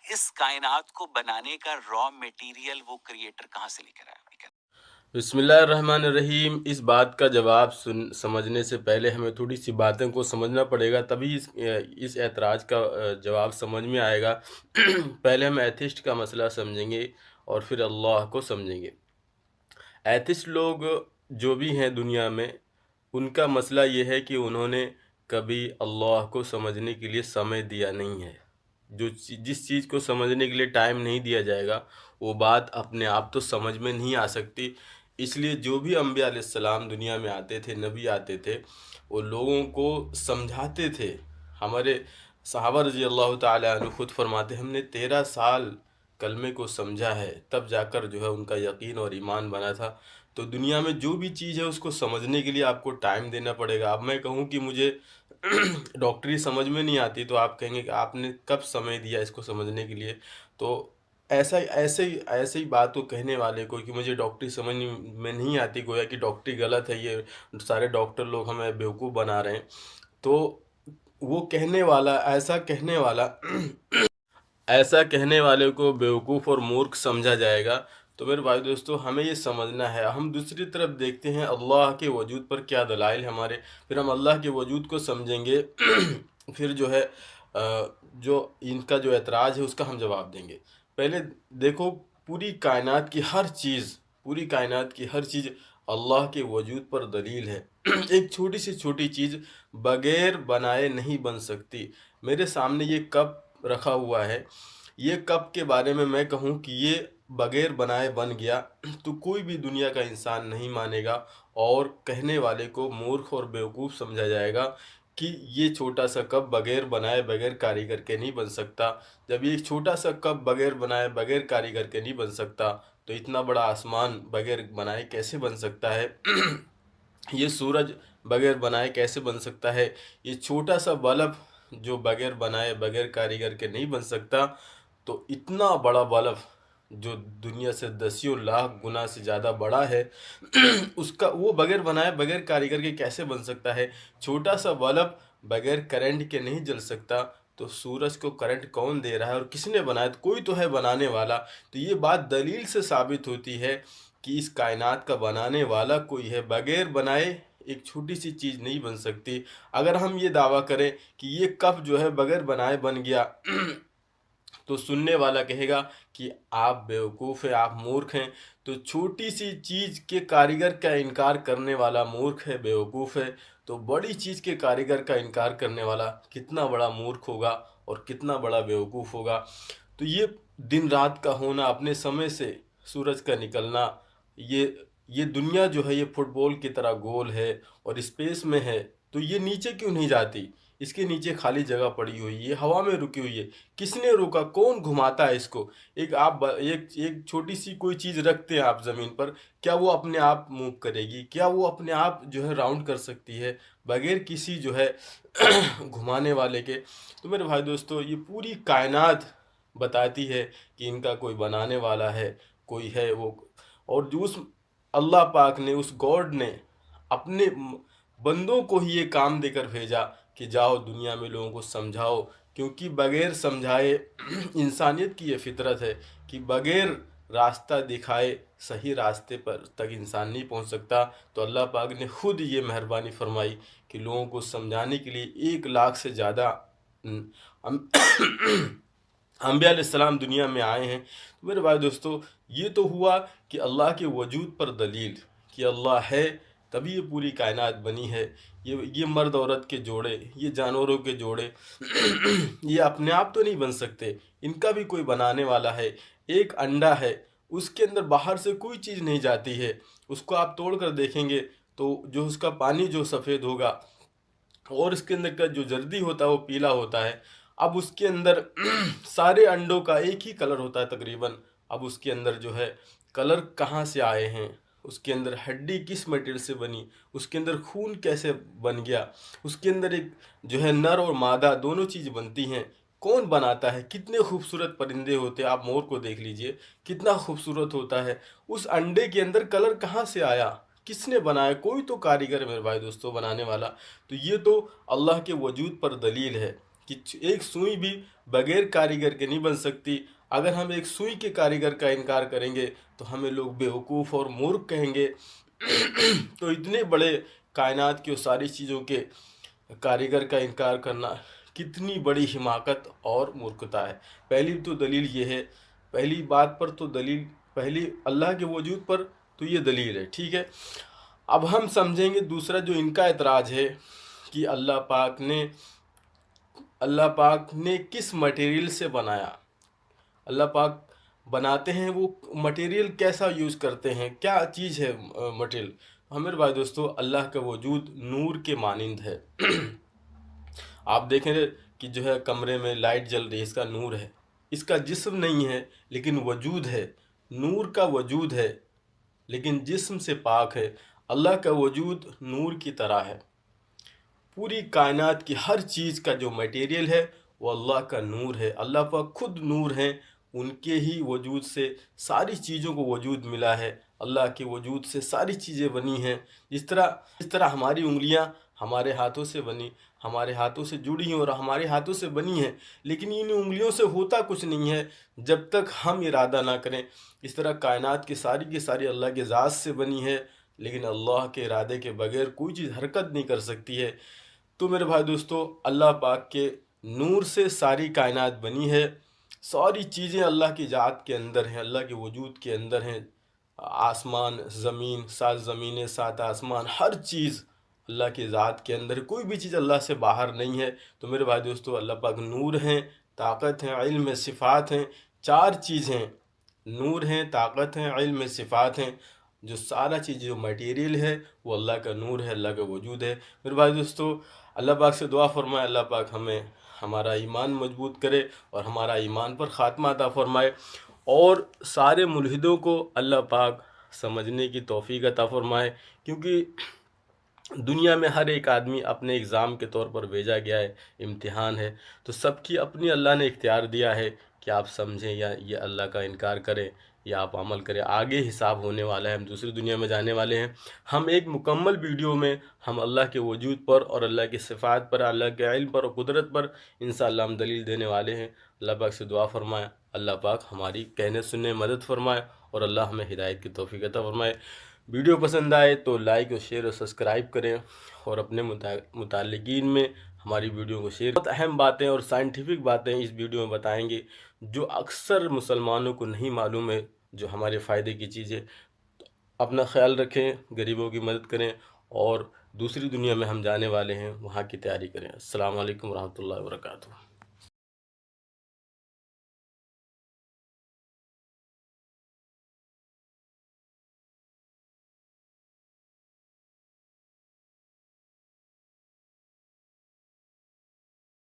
اس کائنات کو بنانے کا را میٹیریل وہ کریٹر کہاں سے لے کر آیا؟ بسم اللہ الرحمن الرحیم۔ اس بات کا جواب سمجھنے سے پہلے ہمیں تھوڑی سی باتوں کو سمجھنا پڑے گا، تبھی اس اعتراض کا جواب سمجھ میں آئے گا۔ پہلے ہم ایتھسٹ کا مسئلہ سمجھیں گے اور پھر اللہ کو سمجھیں گے۔ ایتھسٹ لوگ جو بھی ہیں دنیا میں، ان کا مسئلہ یہ ہے کہ انہوں نے کبھی اللہ کو سمجھنے کے لیے سمے دیا نہیں ہے۔ جس چیز کو سمجھنے کے لیے ٹائم نہیں دیا جائے گا، وہ بات اپنے آپ تو سمجھ میں نہیں آ سکتی۔ اس لیے جو بھی انبیاء علیہ السلام دنیا میں آتے تھے، نبی آتے تھے، وہ لوگوں کو سمجھاتے تھے۔ ہمارے صحابہ رضی اللہ تعالی عنہ خود فرماتے، ہم نے 13 سال کلمے کو سمجھا ہے، تب جا کر جو ہے ان کا یقین اور ایمان بنا تھا۔ تو دنیا میں جو بھی چیز ہے اس کو سمجھنے کے لیے آپ کو ٹائم دینا پڑے گا۔ اب میں کہوں کہ مجھے ڈاکٹری سمجھ میں نہیں آتی، تو آپ کہیں گے کہ آپ نے کب سمے دیا اس کو سمجھنے کے لیے؟ تو ایسے ہی بات کو کہنے والے کو کہ مجھے ڈاکٹری سمجھ میں نہیں آتی، گویا کہ ڈاکٹری غلط ہے، یہ سارے ڈاکٹر لوگ ہمیں بیوقوف بنا رہے ہیں، تو وہ ایسا کہنے والے کو بیوقوف اور مورخ سمجھا جائے گا۔ تو میرے بھائی دوستو، ہمیں یہ سمجھنا ہے۔ ہم دوسری طرف دیکھتے ہیں اللہ کے وجود پر کیا دلائل ہمارے، پھر ہم اللہ کے وجود کو سمجھیں گے، پھر جو ہے جو ان کا جو اعتراض ہے اس کا ہم جواب دیں گے۔ پہلے دیکھو، پوری کائنات کی ہر چیز اللہ کے وجود پر دلیل ہے۔ ایک چھوٹی سے چھوٹی چیز بغیر بنائے نہیں بن سکتی۔ میرے سامنے یہ کپ رکھا ہوا ہے، یہ کپ کے بارے میں کہوں کہ یہ بغیر بنائے بن گیا، تو کوئی بھی دنیا کا انسان نہیں مانے گا، اور کہنے والے کو مورخ اور بیوقوف سمجھا جائے گا کہ یہ چھوٹا سا کپ بغیر بنائے، بغیر کاریگر کے نہیں بن سکتا۔ جب یہ چھوٹا سا کپ بغیر بنائے، بغیر کاریگر کے نہیں بن سکتا، تو اتنا بڑا آسمان بغیر بنائے کیسے بن سکتا ہے؟ یہ سورج بغیر بنائے کیسے بن سکتا ہے؟ یہ چھوٹا سا بلب جو بغیر بنائے، بغیر کاریگر کے نہیں بن سکتا، تو اتنا بڑا بلب جو دنیا سے 10 لاکھ گنا سے زیادہ بڑا ہے، اس کا وہ بغیر بنائے، بغیر کاریگر کے کیسے بن سکتا ہے؟ چھوٹا سا بلب بغیر کرنٹ کے نہیں جل سکتا، تو سورج کو کرنٹ کون دے رہا ہے اور کس نے بنایا؟ کوئی تو ہے بنانے والا۔ تو یہ بات دلیل سے ثابت ہوتی ہے کہ اس کائنات کا بنانے والا کوئی ہے، بغیر بنائے ایک چھوٹی سی چیز نہیں بن سکتی۔ اگر ہم یہ دعویٰ کریں کہ یہ کپ جو ہے بغیر بنائے بن گیا، تو سننے والا کہے گا کہ آپ بیوقوف ہیں، آپ مورخ ہیں۔ تو چھوٹی سی چیز کے کاریگر کا انکار کرنے والا مورخ ہے، بیوقوف ہے، تو بڑی چیز کے کاریگر کا انکار کرنے والا کتنا بڑا مورخ ہوگا اور کتنا بڑا بیوقوف ہوگا۔ تو یہ دن رات کا ہونا، اپنے سمے سے سورج کا نکلنا، یہ دنیا جو ہے یہ فٹ بال کی طرح گول ہے اور اسپیس میں ہے، تو یہ نیچے کیوں نہیں جاتی؟ اس کے نیچے خالی جگہ پڑی ہوئی ہے، ہوا میں رکی ہوئی ہے، کس نے روکا؟ کون گھماتا ہے اس کو؟ ایک چھوٹی سی کوئی چیز رکھتے ہیں آپ زمین پر، کیا وہ اپنے آپ موو کرے گی؟ کیا وہ اپنے آپ جو ہے راؤنڈ کر سکتی ہے بغیر کسی جو ہے گھمانے والے کے؟ تو میرے بھائی دوستو، یہ پوری کائنات بتاتی ہے کہ ان کا کوئی بنانے والا ہے، کوئی ہے وہ، اور جو اس اللہ پاک نے، اس گاڈ نے اپنے بندوں کو ہی یہ کام دے کر بھیجا کہ جاؤ دنیا میں لوگوں کو سمجھاؤ، کیونکہ بغیر سمجھائے انسانیت کی یہ فطرت ہے کہ بغیر راستہ دکھائے صحیح راستے پر تک انسان نہیں پہنچ سکتا۔ تو اللہ پاک نے خود یہ مہربانی فرمائی کہ لوگوں کو سمجھانے کے لیے 1 لاکھ سے زیادہ انبیاء علیہ السلام دنیا میں آئے ہیں۔ تو میرے بھائی دوستو، یہ تو ہوا کہ اللہ کے وجود پر دلیل کہ اللہ ہے، تبھی یہ پوری کائنات بنی ہے۔ یہ مرد عورت کے جوڑے، یہ جانوروں کے جوڑے یہ اپنے آپ تو نہیں بن سکتے، ان کا بھی کوئی بنانے والا ہے۔ ایک انڈا ہے، اس کے اندر باہر سے کوئی چیز نہیں جاتی ہے، اس کو آپ توڑ کر دیکھیں گے تو جو اس کا پانی جو سفید ہوگا، اور اس کے اندر کا جو زردی ہوتا ہے وہ پیلا ہوتا ہے۔ اب اس کے اندر سارے انڈوں کا ایک ہی کلر ہوتا ہے تقریباً، اب اس کے اندر جو ہے کلر کہاں سے آئے ہیں، اس کے اندر ہڈی کس میٹیریل سے بنی، اس کے اندر خون کیسے بن گیا، اس کے اندر ایک جو ہے نر اور مادہ دونوں چیز بنتی ہیں، کون بناتا ہے؟ کتنے خوبصورت پرندے ہوتے ہیں، آپ مور کو دیکھ لیجئے کتنا خوبصورت ہوتا ہے۔ اس انڈے کے اندر کلر کہاں سے آیا؟ کس نے بنایا؟ کوئی تو کاریگر ہے میرے بھائی دوستو بنانے والا۔ تو یہ تو اللہ کے وجود پر دلیل ہے کہ ایک سوئی بھی بغیر کاریگر کے نہیں بن سکتی۔ اگر ہم ایک سوئی کے کاریگر کا انکار کریں گے تو ہمیں لوگ بیوقوف اور مورخ کہیں گے۔ تو اتنے بڑے کائنات کی اور ساری چیزوں کے کاریگر کا انکار کرنا کتنی بڑی حماقت اور مورختہ ہے۔ پہلی تو دلیل یہ ہے، پہلی بات پر تو دلیل، پہلی اللہ کے وجود پر تو یہ دلیل ہے، ٹھیک ہے۔ اب ہم سمجھیں گے دوسرا جو ان کا اعتراض ہے کہ اللہ پاک نے کس مٹیریل سے بنایا، اللہ پاک بناتے ہیں وہ مٹیریل کیسا یوز کرتے ہیں، کیا چیز ہے مٹیریل۔ ہمارے بھائی دوستو، اللہ کا وجود نور کے مانند ہے۔ آپ دیکھیں کہ جو ہے کمرے میں لائٹ جل رہی ہے، اس کا نور ہے، اس کا جسم نہیں ہے لیکن وجود ہے، نور کا وجود ہے لیکن جسم سے پاک ہے۔ اللہ کا وجود نور کی طرح ہے۔ پوری کائنات کی ہر چیز کا جو میٹیریل ہے وہ اللہ کا نور ہے۔ اللہ پاک خود نور ہیں، ان کے ہی وجود سے ساری چیزوں کو وجود ملا ہے۔ اللہ کے وجود سے ساری چیزیں بنی ہیں۔ جس طرح ہماری انگلیاں ہمارے ہاتھوں سے بنی، ہمارے ہاتھوں سے جڑی ہیں اور ہمارے ہاتھوں سے بنی ہیں، لیکن ان انگلیوں سے ہوتا کچھ نہیں ہے جب تک ہم ارادہ نہ کریں۔ اس طرح کائنات کی ساری اللہ کے ذات سے بنی ہے، لیکن اللہ کے ارادے کے بغیر کوئی چیز حرکت نہیں کر سکتی ہے۔ تو میرے بھائی دوستو، اللہ پاک کے نور سے ساری کائنات بنی ہے، ساری چیزیں اللہ کی ذات کے اندر ہیں، اللہ کے وجود کے اندر ہیں۔ آسمان، زمین، 7 زمینیں، 7 آسمان، ہر چیز اللہ کی ذات کے اندر، کوئی بھی چیز اللہ سے باہر نہیں ہے۔ تو میرے بھائی دوستو، اللہ پاک نور ہیں، طاقت ہیں، علم ہے، صفات ہیں، 4 چیزیں، نور ہیں، طاقت ہیں، علم، صفات ہیں۔ جو سارا چیز جو میٹیریل ہے وہ اللہ کا نور ہے، اللہ کا وجود ہے۔ میرے بھائی دوستو، اللہ پاک سے دعا فرمائے اللہ پاک ہمیں ہمارا ایمان مضبوط کرے اور ہمارا ایمان پر خاتمہ عطا فرمائے، اور سارے ملحدوں کو اللہ پاک سمجھنے کی توفیق عطا فرمائے، کیونکہ دنیا میں ہر ایک آدمی اپنے اگزام کے طور پر بھیجا گیا ہے، امتحان ہے، تو سب کی اپنی اللہ نے اختیار دیا ہے کہ آپ سمجھیں یا یہ اللہ کا انکار کریں یا آپ عمل کریں۔ آگے حساب ہونے والا ہے، ہم دوسری دنیا میں جانے والے ہیں۔ ہم ایک مکمل ویڈیو میں ہم اللہ کے وجود پر اور اللہ کی صفات پر، اللہ کے علم پر اور قدرت پر انشاءاللہ ہم دلیل دینے والے ہیں۔ اللہ پاک سے دعا فرمائے اللہ پاک ہماری کہنے سننے مدد فرمائے اور اللہ ہمیں ہدایت کی توفیق عطا فرمائے۔ ویڈیو پسند آئے تو لائک اور شیئر اور سبسکرائب کریں، اور اپنے متعلقین میں ہماری ویڈیو کو شیئر۔ بہت اہم باتیں اور سائنٹیفک باتیں اس ویڈیو میں بتائیں گے جو اکثر مسلمانوں کو نہیں معلوم ہے، جو ہمارے فائدے کی چیزیں۔ اپنا خیال رکھیں، غریبوں کی مدد کریں، اور دوسری دنیا میں ہم جانے والے ہیں، وہاں کی تیاری کریں۔ السلام علیکم ورحمۃ اللہ وبرکاتہ۔